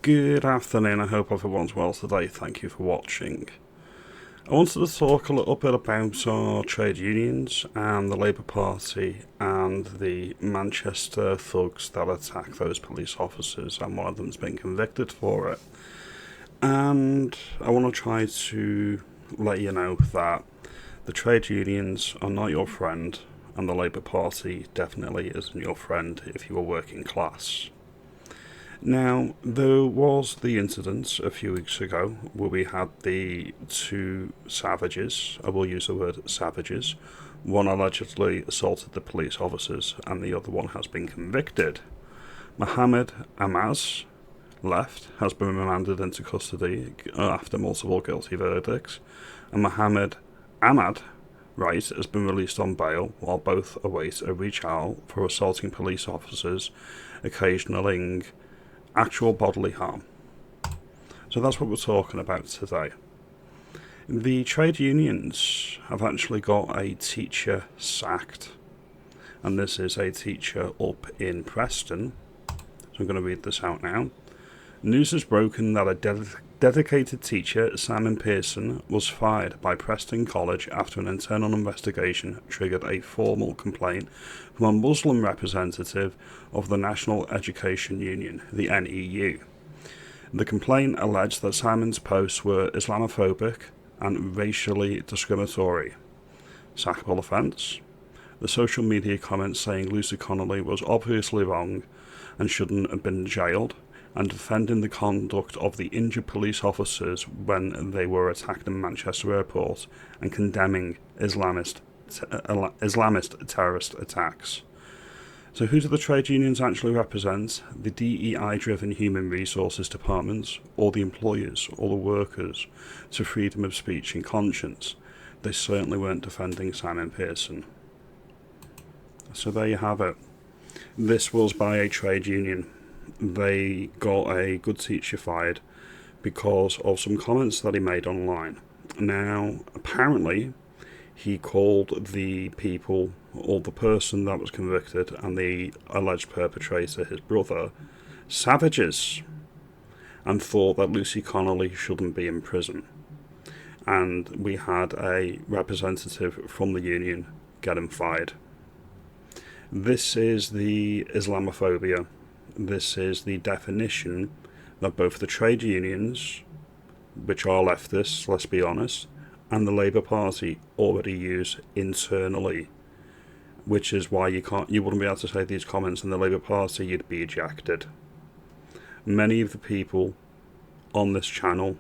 Good afternoon, I hope everyone's well today. Thank you for watching. I wanted to talk a little bit about our trade unions and the Labour Party and the Manchester thugs that attacked those police officers, and one of them's been convicted for it. And I want to try to let you know that the trade unions are not your friend, and the Labour Party definitely isn't your friend if you are working class. Now, there was the incident a few weeks ago where we had the two savages, I will use the word savages. One allegedly assaulted the police officers and the other one has been convicted. Mohammed Amaz has been remanded into custody after multiple guilty verdicts, and Mohammed Ahmad Wright has been released on bail while both await a retrial for assaulting police officers, occasioning actual bodily harm. So that's what we're talking about today. The trade unions have actually got a teacher sacked, and this is a teacher up in Preston. So I'm going to read this out now. News has broken that a dedicated teacher, Simon Pearson, was fired by Preston College after an internal investigation triggered a formal complaint from a Muslim representative of the National Education Union, the NEU. The complaint alleged that Simon's posts were Islamophobic and racially discriminatory. Sackable offence. The social media comments saying Lucy Connolly was obviously wrong and shouldn't have been jailed, and defending the conduct of the injured police officers when they were attacked in Manchester Airport, and condemning Islamist terrorist attacks. So who do the trade unions actually represent? The DEI-driven human resources departments, or the employers, or the workers, to freedom of speech and conscience? They certainly weren't defending Simon Pearson. So there you have it. This was by a trade union. They got a good teacher fired because of some comments that he made online. Now, apparently, he called the people, or the person that was convicted, and the alleged perpetrator, his brother, savages, and thought that Lucy Connolly shouldn't be in prison. And we had a representative from the union get him fired. This is the Islamophobia. This is the definition that both the trade unions, which are leftists, let's be honest, and the Labour Party already use internally, which is why you wouldn't be able to say these comments in the Labour Party, you'd be ejected. Many of the people on this channel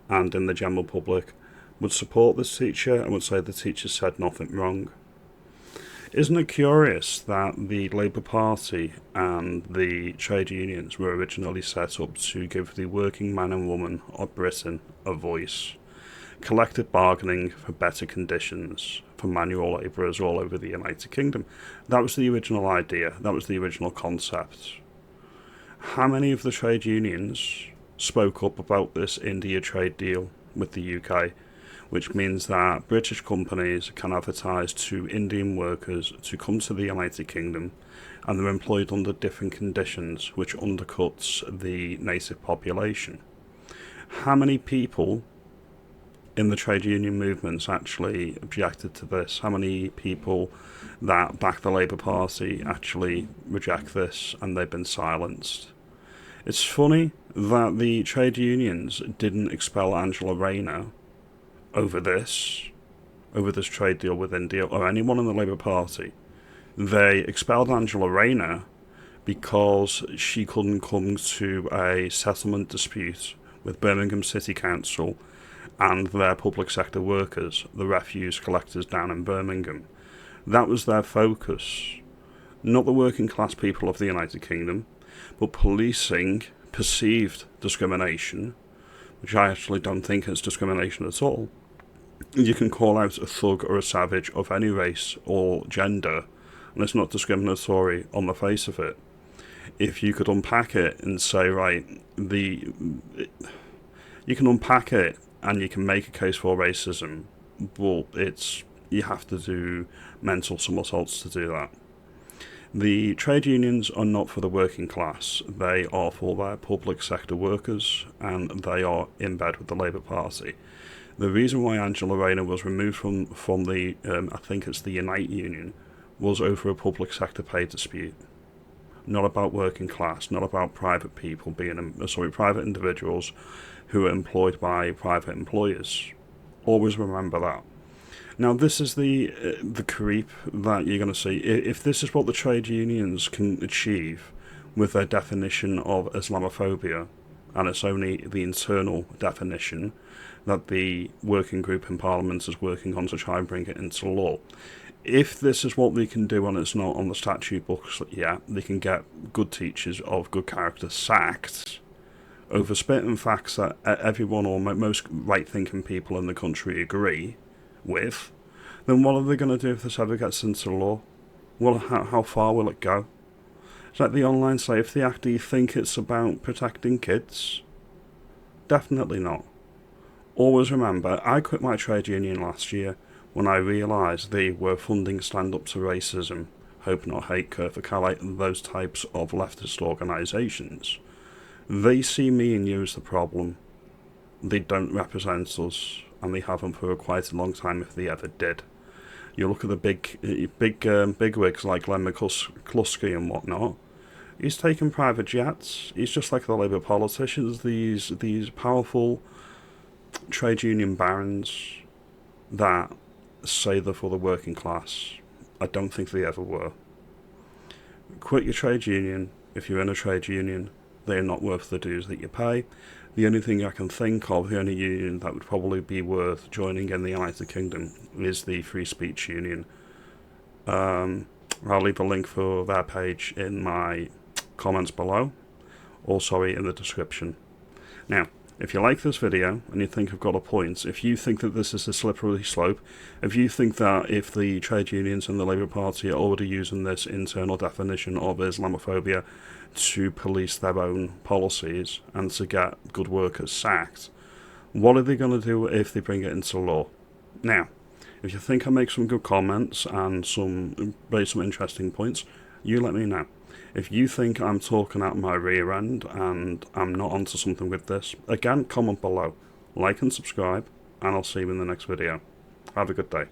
and in the general public would support this teacher and would say the teacher said nothing wrong. Isn't it curious that the Labour Party and the trade unions were originally set up to give the working man and woman of Britain a voice? Collective bargaining for better conditions for manual labourers all over the United Kingdom. That was the original idea, that was the original concept. How many of the trade unions spoke up about this India trade deal with the UK? Which means that British companies can advertise to Indian workers to come to the United Kingdom, and they're employed under different conditions, which undercuts the native population. How many people in the trade union movements actually objected to this? How many people that back the Labour Party actually reject this, and they've been silenced? It's funny that the trade unions didn't expel Angela Rayner over this trade deal with India, or anyone in the Labour Party. They expelled Angela Rayner because she couldn't come to a settlement dispute with Birmingham City Council and their public sector workers, the refuse collectors down in Birmingham. That was their focus. Not the working class people of the United Kingdom, but policing perceived discrimination, which I actually don't think is discrimination at all. You can call out a thug or a savage of any race or gender, and it's not discriminatory on the face of it. If you could unpack it and say, right, you can unpack it and you can make a case for racism, but you have to do mental somersaults to do that. The trade unions are not for the working class. They are for their public sector workers, and they are in bed with the Labour Party. The reason why Angela Rayner was removed from the, I think it's the Unite Union, was over a public sector pay dispute. Not about working class, not about private people private individuals who are employed by private employers. Always remember that. Now, this is the creep that you're going to see. If this is what the trade unions can achieve with their definition of Islamophobia, and it's only the internal definition that the working group in Parliament is working on to try and bring it into law. If this is what they can do and it's not on the statute books, yeah, they can get good teachers of good character sacked over spitting facts that everyone or most right-thinking people in the country agree with, then what are they going to do if this ever gets into law? Well, how far will it go? It's like the Online Safety Act. Do you think it's about protecting kids? Definitely not. Always remember, I quit my trade union last year when I realised they were funding Stand Up to Racism, Hope Not Hate, Care for Calais, and those types of leftist organisations. They see me and you as the problem. They don't represent us, and they haven't for quite a long time if they ever did. You look at the big wigs like Glenn McCluskey and whatnot. He's taken private jets. He's just like the Labour politicians, these powerful trade union barons that say they're for the working class. I don't think they ever were. Quit your trade union if you're in a trade union. They are not worth the dues that you pay. The only thing I can think of, the only union that would probably be worth joining in the United Kingdom is the Free Speech Union. I'll leave a link for their page in my comments below, or in the description. Now, if you like this video and you think I've got a point, if you think that this is a slippery slope, if you think that if the trade unions and the Labour Party are already using this internal definition of Islamophobia to police their own policies and to get good workers sacked, what are they going to do if they bring it into law? Now, if you think I make some good comments and raise some interesting points, you let me know. If you think I'm talking out my rear end and I'm not onto something with this, again, comment below, like and subscribe, and I'll see you in the next video. Have a good day.